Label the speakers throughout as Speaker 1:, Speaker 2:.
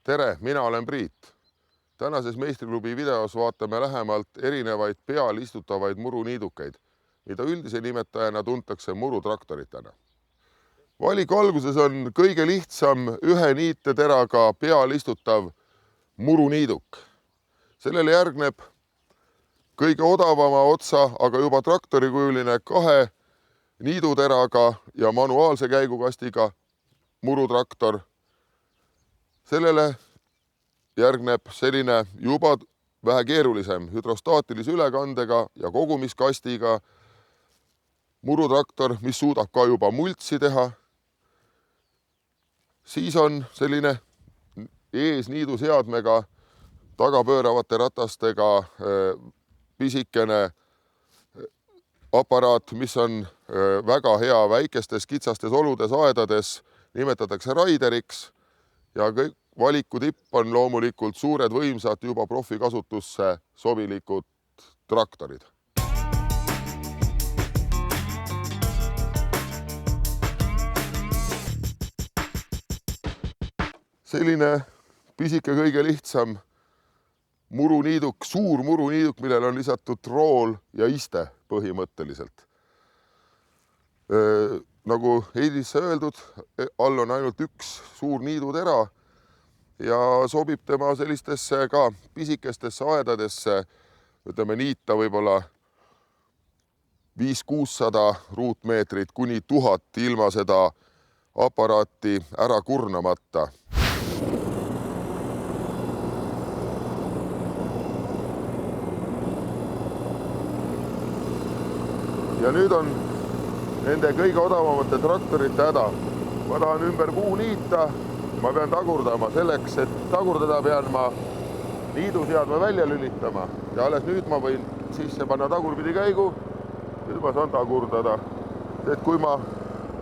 Speaker 1: Tere, mina olen Priit. Tänases Meistriklubi videos vaatame lähemalt erinevaid peal istutavaid muruniidukeid, mida üldise nimetajana tuntakse murutraktoritena. Valiku alguses on kõige lihtsam ühe niiteteraga peal istutav muruniiduk. Sellele järgneb kõige odavama otsa, aga juba traktorikujuline kahe niiduteraga ja manuaalse käigukastiga murutraktor. Sellele järgneb selline juba vähe keerulisem hüdrostaatilise ülekandega ja kogumiskastiga murutraktor, mis suudab ka juba multsi teha. Siis on selline eesniiduseadmega tagapööravate ratastega pisikene aparaat, mis on väga hea väikestes kitsastes oludes aedades, nimetatakse raideriks ja kõik valiku tipp on loomulikult suured võimsad juba profikasutusse sobilikud traktorid. Selline pisike kõige lihtsam muruniiduk, suur muruniiduk, millel on lisatud rool ja iste põhimõtteliselt. Nagu Heidisse öeldud, all on ainult üks suur niidutera ja sobib tema sellistesse ka pisikestesse aedadesse, ütleme niita võib-olla 500–600 ruutmeetrit kuni 1000 ilma seda aparaati ära kurnamata. Ja nüüd on nende kõige odavamate traktorite häda. Ma tahan ümber puu niita, ma pean tagurdama. Selleks, et tagurdada, pean ma niiduseadme välja lülitama ja alles nüüd ma võin sisse panna tagurpidi käigu. Nüüd ma saan tagurdada. Et kui ma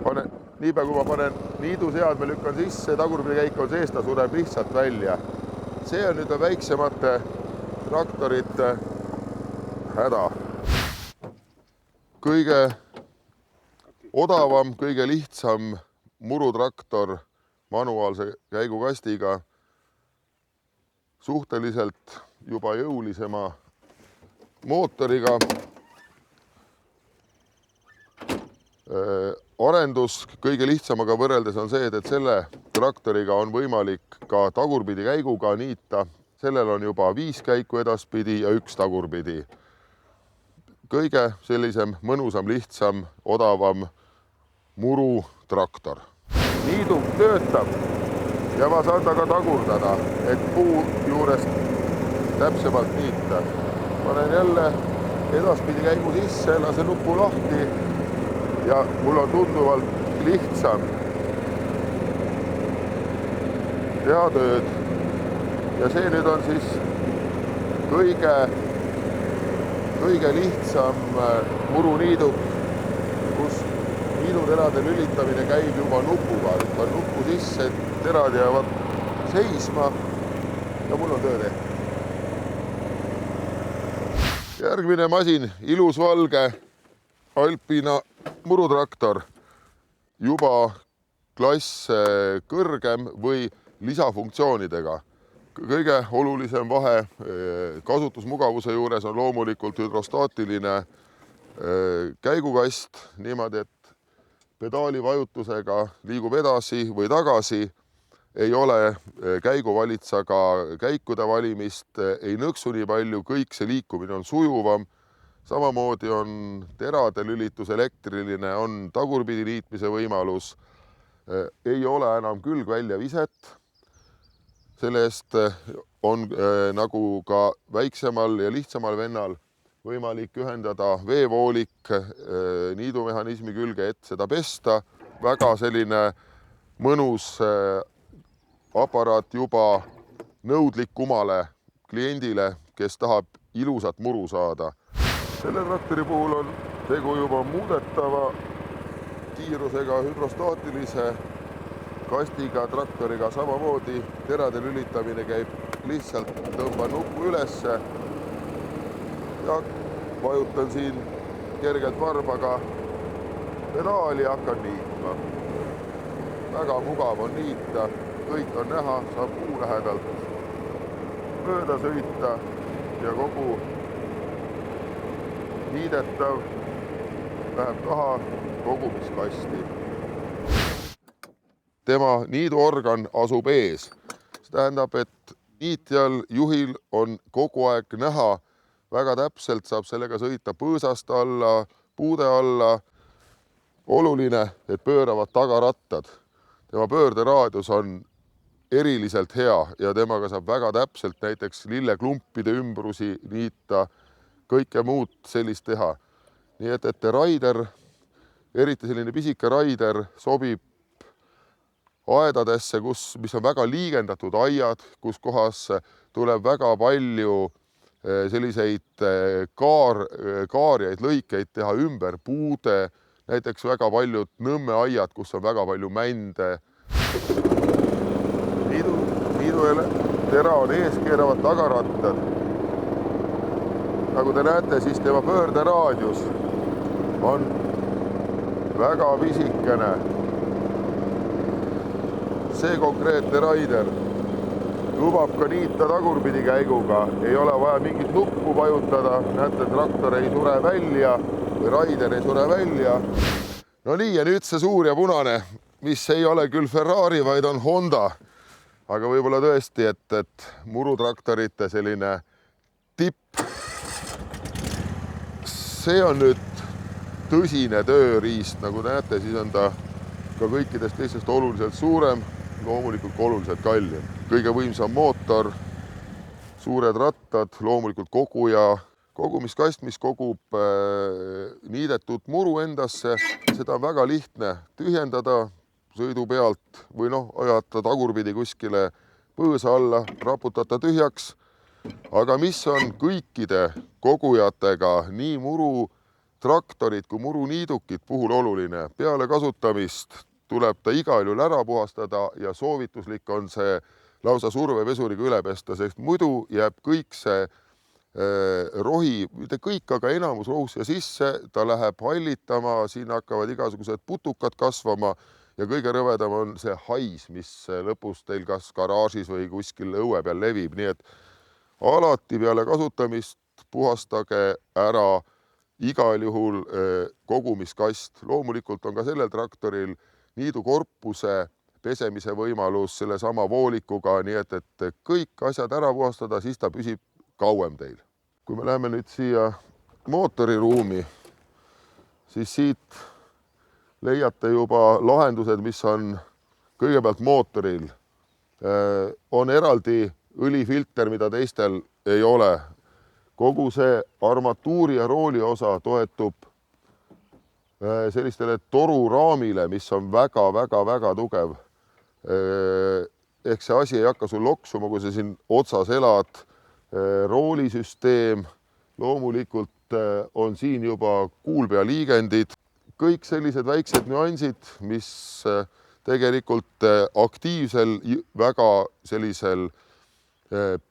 Speaker 1: panen, niipea kui ma panen niiduseadme, lükkan sisse, tagurpidi käik on sees, ta sureb lihtsalt välja. See on nüüd väiksemate traktorite häda. Kõige odavam, kõige lihtsam murutraktor manuaalse käigukastiga, suhteliselt juba jõulisema mootoriga. Arendus kõige lihtsamaga võrreldes on see, et selle traktoriga on võimalik ka tagurpidi käiguga niita. Sellel on juba 5 käiku edaspidi ja 1 tagurpidi. Kõige sellisem mõnusam, lihtsam, odavam murutraktor. Niiduk töötab ja ma saan ta ka tagurdada, et puu juurest täpsemalt niita. Panen jälle edaspidi käigu sisse, lasen nupu lahti ja mul on tunduvalt lihtsam teha tööd. Ja see nüüd on siis kõige lihtsam muruniiduk, kus niiduterade lülitamine käib juba nupuga. Lükkan nuppu sisse, terad jäävad seisma ja mul on töö tehtud. Järgmine masin, ilus valge Alpina murutraktor, juba klass kõrgem või lisafunktsioonidega. Kõige olulisem vahe kasutusmugavuse juures on loomulikult hüdrostaatiline käigukast, niimoodi, et pedaali vajutusega liigub edasi või tagasi, ei ole käiguvalitsaga käikude valimist, ei nõksu nii palju, kõik see liikumine on sujuvam. Samamoodi on terade lülitus elektriline, on tagurpidi niitmise võimalus, ei ole enam külgvälja viset. Selle eest on nagu ka väiksemal ja lihtsamal vennal võimalik ühendada veevoolik niidumehhanismi külge, et seda pesta. Väga selline mõnus aparaat juba nõudlikumale kliendile, kes tahab ilusat muru saada. Selle traktori puhul on tegu juba muudetava kiirusega hüdrostaatilise kastiga traktoriga, samamoodi terade lülitamine käib lihtsalt, tõmban nuppu ülesse ja vajutan siin kergelt varbaga pedaali ja hakkan niitma. Väga mugav on niita, kõik on näha, saab puu lähedalt mööda sõita ja kogu niidetav läheb taha kogumiskasti. Tema niiduorgan asub ees. See tähendab, et niitjal, juhil on kogu aeg näha väga täpselt, saab sellega sõita põõsast alla, puude alla. Oluline, et pööravad tagarattad. Tema pöörderaadius on eriliselt hea ja temaga saab väga täpselt näiteks lilleklumpide ümbrusi niita, kõike muud sellist teha. Nii et raider, eriti selline pisike raider, sobib aedadesse, mis on väga liigendatud aiad, kus kohas tuleb väga palju selliseid kaarjaid, lõikeid teha ümber puude, näiteks väga paljud Nõmme aiad, kus on väga palju mände. Niidutera on ees keeravad tagarattad. Nagu te näete, siis tema pöörderaadius on väga pisikene. See konkreetne raider lubab ka niita tagurpidi käiguga. Ei ole vaja mingit nuppu vajutada. Näete, traktor ei sure välja või raider ei sure välja. No nii, ja nüüd see suur ja punane, mis ei ole küll Ferrari, vaid on Honda. Aga võib-olla tõesti, et murutraktorite selline tipp. See on nüüd tõsine tööriist. Nagu näete, siis on ta ka kõikidest teistest oluliselt suurem, loomulikult oluliselt kallim. Kõige võimsam mootor, suured rattad, loomulikult koguja, kogumiskast, mis kogub niidetud muru endasse. Seda on väga lihtne tühjendada sõidu pealt või ajata tagurpidi kuskile põõsa alla, raputada tühjaks. Aga mis on kõikide kogujatega, nii murutraktorid kui muruniidukid puhul oluline? Peale kasutamist tuleb ta igal juhul ära puhastada ja soovituslik on see lausa survepesuriga üle pesta, sest muidu jääb kõik see rohi, mitte kõik, aga enamus rohusse sisse, ta läheb hallitama, siin hakkavad igasugused putukad kasvama ja kõige rõvedam on see hais, mis lõpus teil kas garaažis või kuskil õue peal levib. Nii et alati peale kasutamist puhastage ära igal juhul kogumiskast. Loomulikult on ka sellel traktoril niidukorpuse pesemise võimalus selle sama voolikuga, nii et kõik asjad ära puhastada, siis ta püsib kauem teil. Kui me läheme nüüd siia mootoriruumi, siis siit leiate juba lahendused, mis on kõigepealt mootoril. On eraldi õlifilter, mida teistel ei ole. Kogu see armatuuri ja rooli osa toetub sellistele toruraamile, mis on väga tugev. Ehk see asi ei hakka sul loksuma, kui sa siin otsas elad. Roolisüsteem, loomulikult on siin juba kuulpealiigendid. Kõik sellised väiksed nüansid, mis tegelikult aktiivsel, väga sellisel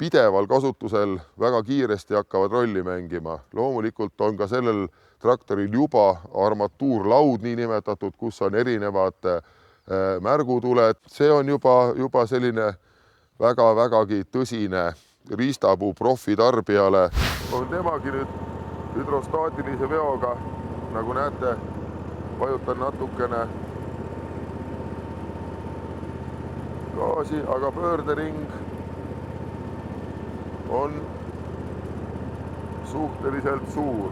Speaker 1: pideval kasutusel väga kiiresti hakkavad rolli mängima. Loomulikult on ka sellel traktoril juba armatuurlaud nii nimetatud, kus on erinevad märgutuled. See on juba selline vägagi tõsine riistapuu profitarbijale. On temagi nüüd hüdrostaatilise veoga, nagu näete, vajutan natukene gaasi, aga pöördering on suhteliselt suur.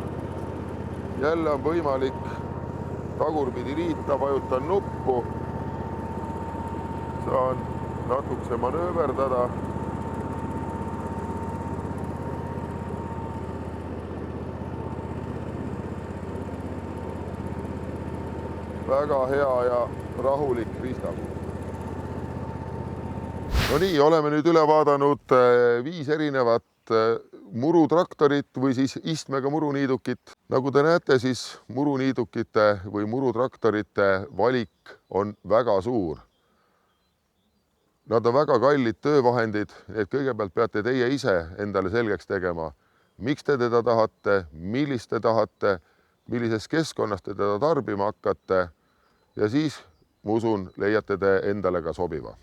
Speaker 1: Jälle on võimalik tagurpidi liita, vajutan nuppu, saan natukese manööverdada. Väga hea ja rahulik riistapuu. No nii, oleme nüüd üle vaadanud 5 erinevat murutraktorit või siis istmega muruniidukit. Nagu te näete, siis muruniidukite või murutraktorite valik on väga suur. Nad on väga kallid töövahendid, et kõigepealt peate teie ise endale selgeks tegema, miks te teda tahate, millist te tahate, millises keskkonnas te teda tarbima hakkate ja siis, ma usun, leiate te endale ka sobiva.